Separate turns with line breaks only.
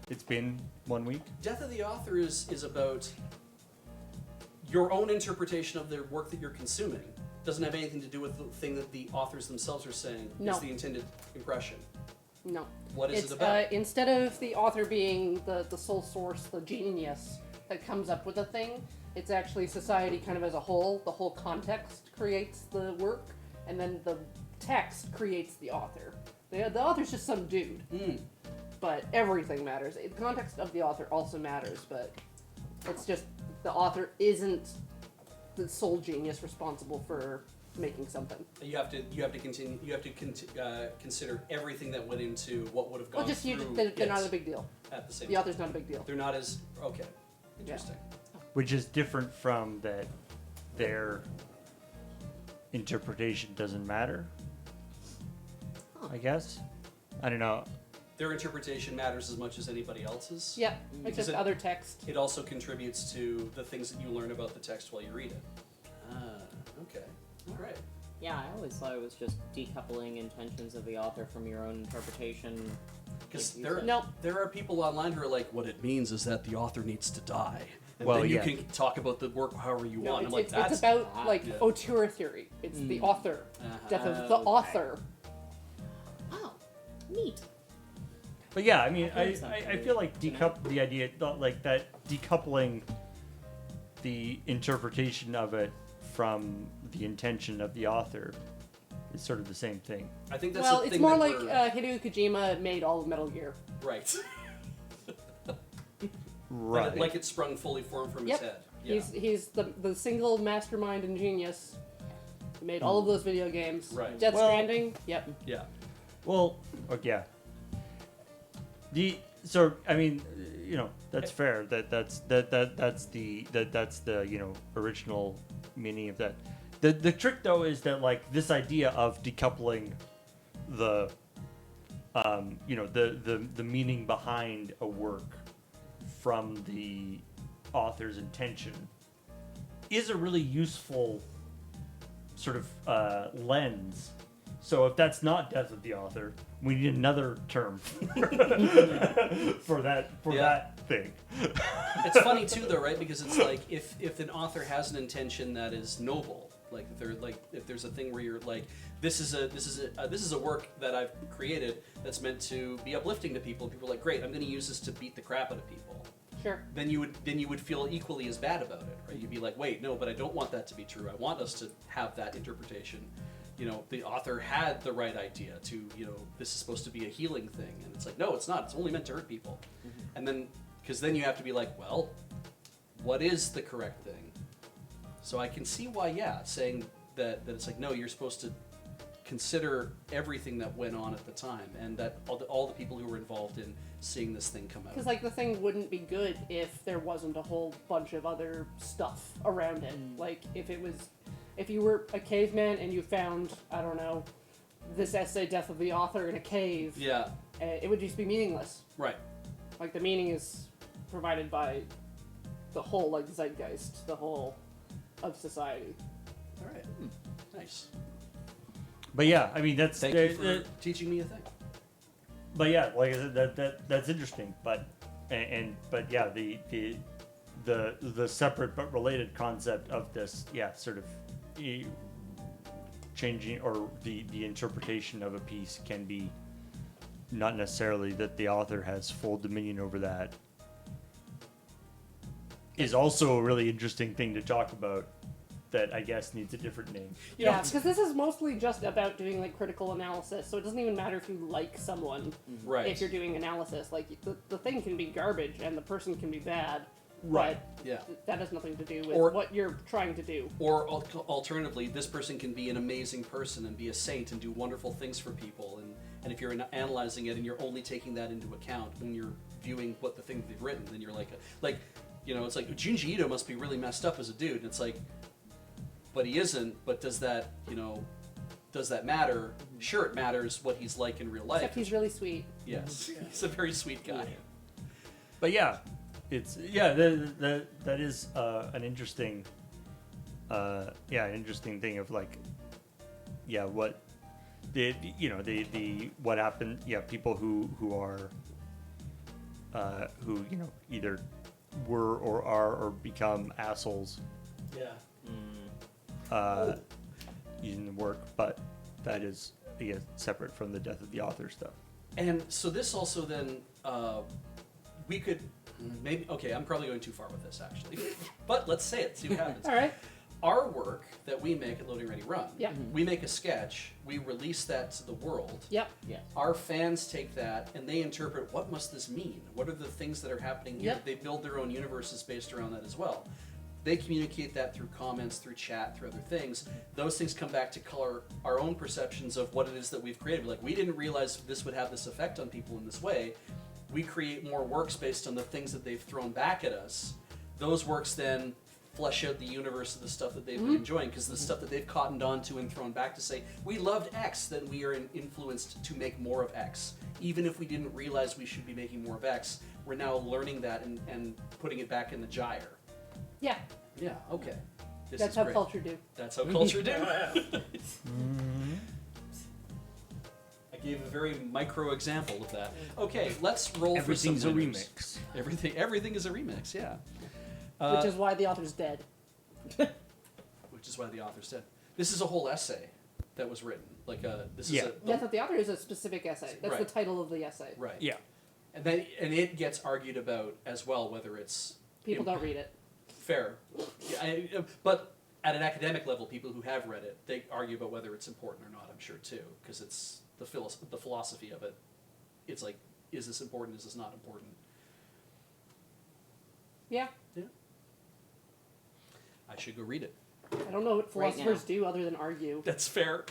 it's been 1 week.
Death of the author is about your own interpretation of the work that you're consuming. Doesn't have anything to do with the thing that the authors themselves are saying is the intended impression.
No.
What is it about?
Instead of the author being the sole source, the genius that comes up with a thing, it's actually society kind of as a whole. The whole context creates the work, and then the text creates the author. The author's just some dude. But everything matters. The context of the author also matters, but it's just the author isn't the sole genius responsible for making something.
You have to consider everything that went into what would have gone through.
They're not a big deal.
At the same
The
time.
author's not a big deal.
They're not as okay. Interesting.
Yeah.
Which is different from that their interpretation doesn't matter. I guess. I don't know.
Their interpretation matters as much as anybody else's.
Yeah, it's just other text.
It also contributes to the things that you learn about the text while you read it. Okay. All right.
Yeah, I always thought it was just decoupling intentions of the author from your own interpretation.
Because there are people online who are like, what it means is that the author needs to die. And
Well,
then you
yeah.
can talk about the work however you want. I'm like,
it's about auteur theory. It's the author. Death of the author.
Oh, neat.
But yeah, I mean,
I
I feel like the idea, like that decoupling the interpretation of it from the intention of the author is sort of the same thing.
I think that's
Well,
the
it's
thing
more
that
like
we're-
Hideo Kojima made all of Metal Gear.
Right.
Right.
Like it sprung fully formed from his head. Yeah.
He's the single mastermind and genius who made all of those video games.
Right.
Death
Well-
Stranding. Yep.
Yeah.
Well, yeah. So I mean, you know, that's fair. That's the you know, original meaning of that. The trick though is that like this idea of decoupling the you know, the meaning behind a work from the author's intention is a really useful sort of lens. So if that's not death of the author, we need another term for that thing.
It's funny too, though, right? Because it's like if an author has an intention that is noble, if there's a thing where you're like, this is a work that I've created that's meant to be uplifting to people. People are like, great, I'm going to use this to beat the crap out of people.
Sure.
Then you would feel equally as bad about it, right? You'd be like, wait, no, but I don't want that to be true. I want us to have that interpretation. You know, the author had the right idea to, you know, this is supposed to be a healing thing. And it's like, no, it's not. It's only meant to hurt people. Mm-hmm. And then, because then you have to be like, well, what is the correct thing? So I can see why, saying that it's like, no, you're supposed to consider everything that went on at the time and that all the people who were involved in seeing this thing come out.
Because like the thing wouldn't be good if there wasn't a whole bunch of other stuff around it. Like if you were a caveman and you found, I don't know, this essay, Death of the Author, in a cave, it would just be meaningless.
Right.
Like, the meaning is provided by the whole, like, zeitgeist, the whole of society.
All right. Nice.
But yeah, I mean, that's...
Thank you for teaching me a thing.
But yeah, like I said, that's interesting. But yeah, the separate but related concept of this, sort of changing, or the interpretation of a piece can be not necessarily that the author has full dominion over that, is also a really interesting thing to talk about that I guess needs a different name.
Yeah, because this is mostly just about doing like critical analysis, so it doesn't even matter if you like someone.
Right.
If you're doing analysis, like the thing can be garbage and the person can be bad.
Right.
But that has nothing to do with what you're trying to do.
Or alternatively, this person can be an amazing person and be a saint and do wonderful things for people. And if you're analyzing it and you're only taking that into account when you're viewing what the thing they've written, then you're like, you know, it's like Junji Ito must be really messed up as a dude. And it's like, but he isn't. But does that matter? Sure, it matters what he's like in real life.
Except he's really sweet.
Yes, he's a very sweet guy.
But yeah, it's that is an interesting an interesting thing of like what the what happened, people who are who either were or are or become assholes
Yeah.
using the work, but that is again separate from the death of the author stuff.
And so this also then, we could maybe, okay, I'm probably going too far with this actually, but let's say it, see what happens.
All right.
Our work that we make at Loading Ready Run,
Yeah.
we make a sketch, we release that to the world.
Yep.
Yes.
Our fans take that and they interpret, what must this mean? What are the things that are happening here?
Yep.
They build their own universes based around that as well. They communicate that through comments, through chat, through other things. Those things come back to color our own perceptions of what it is that we've created. Like, we didn't realize this would have this effect on people in this way. We create more works based on the things that they've thrown back at us. Those works then flesh out the universe of the stuff that they've been enjoying, because the stuff that they've cottoned onto and thrown back to say, we loved X, then we are influenced to make more of X. Even if we didn't realize we should be making more of X, we're now learning that and putting it back in the gyre.
Yeah.
Yeah, okay. This
That's
is
how
great.
culture do.
That's how culture do. I gave a very micro example of that. Okay, let's roll
Everything's
for
a
some winners.
remix.
Everything is a remix, yeah.
Which is why the author's dead.
Which is why the author's dead. This is a whole essay that was written. Like this
Yeah.
is a
That's not the author, is a specific essay. That's
Right.
the title of the essay.
right.
Yeah.
And it gets argued about as well, whether it's
People don't read it.
fair. Yeah, but at an academic level, people who have read it, they argue about whether it's important or not, I'm sure too, because it's the philosophy of it. It's like, is this important, is this not important?
Yeah.
Yeah. I should go read it.
I don't know what
Right
philosophers
now.
do other than argue.
That's fair.